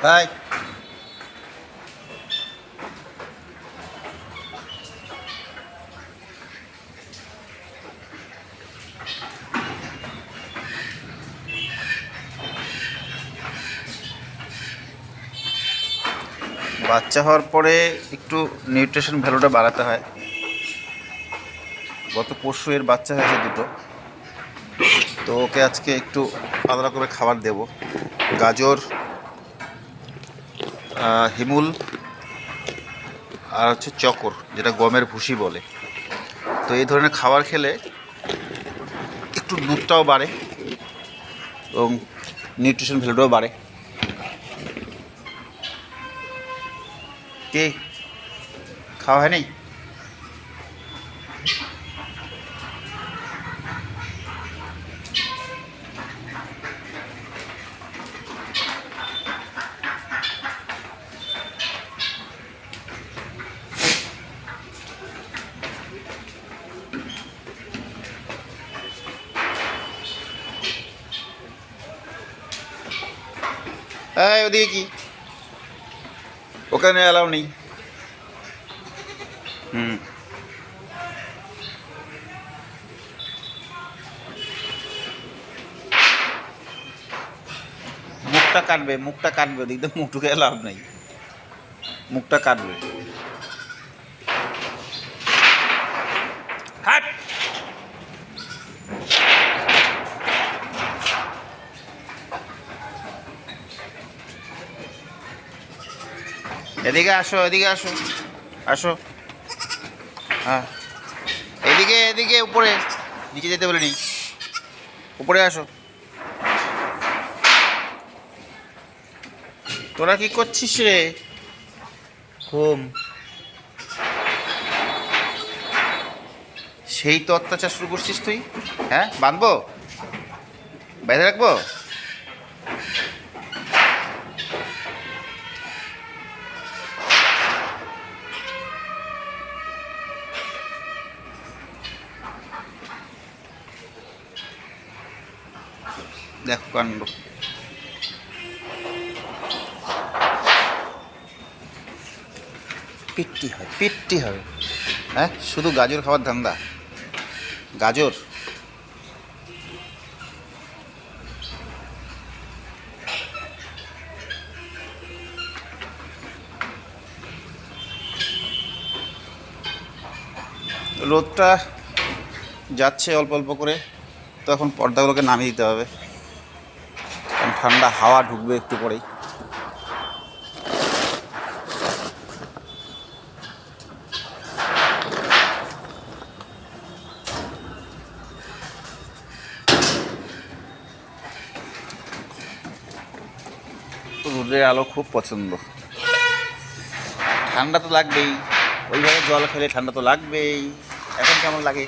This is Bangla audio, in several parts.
বাই। বাচ্চা হওয়ার পরে একটু নিউট্রিশন ভ্যালুটা বাড়াতে হয়। গত পরশু এর বাচ্চা হয়েছে দুটো, তো ওকে আজকে একটু আলাদা করে খাবার দেব। গাজর, হিমুল আর হচ্ছে চকর, যেটা গমের ভুসি বলে। তো এই ধরনের খাবার খেলে একটু দুধটাও বাড়ে এবং নিউট্রিশন ভ্যালুটাও বাড়ে। কে খাওয়া হয়নি? হ্যাঁ, ওদিকে কি? ওখানে অ্যালাউ নেই। মুখটা কাটবে, মুখটা কাটবে, ওদিক দিয়ে মুখ ঢুকে লাভ নেই, মুখটা কাটবে। হাট! এদিকে আসো, এদিকে আসো, আসো। হ্যাঁ, এদিকে এদিকে, উপরে, নিচে যেতে বলিনি, উপরে আসো। তোরা কি করছিস রে? ঘুম। সেই তো অত্যাচার শুরু করছিস তুই। হ্যাঁ, বাঁধবো, বেঁধে রাখবো? দেখো কাণ্ড। পিট্টি হয়, পিট্টি হবে। হ্যাঁ, শুধু গাজর খাওয়ার ধান্দা। গাজর রোদটা যাচ্ছে অল্প অল্প করে, তো এখন পর্দাগুলোকে নামিয়ে দিতে হবে, কারণ ঠান্ডা হাওয়া ঢুকবে একটু পরেই। রোদের আলো খুব পছন্দ। ঠান্ডা তো লাগবেই, ওইভাবে জল খেলে ঠান্ডা তো লাগবেই। এখন কেমন লাগে?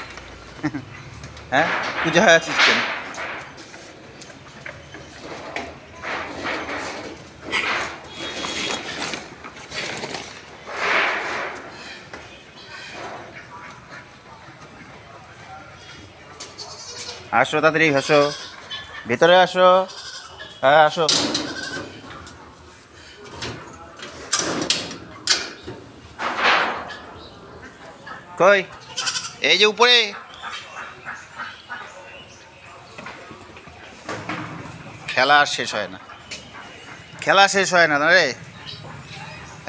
হ্যাঁ, পূজা হয়ে আছিস কেন? আসো তাড়াতাড়ি, আসো ভেতরে, আসো। হ্যাঁ, আসো। কই? এই যে উপরে। খেলা আর শেষ হয় না, খেলা শেষ হয় না রে।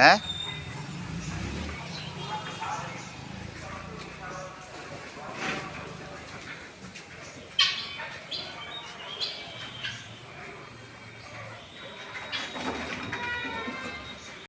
হ্যাঁ,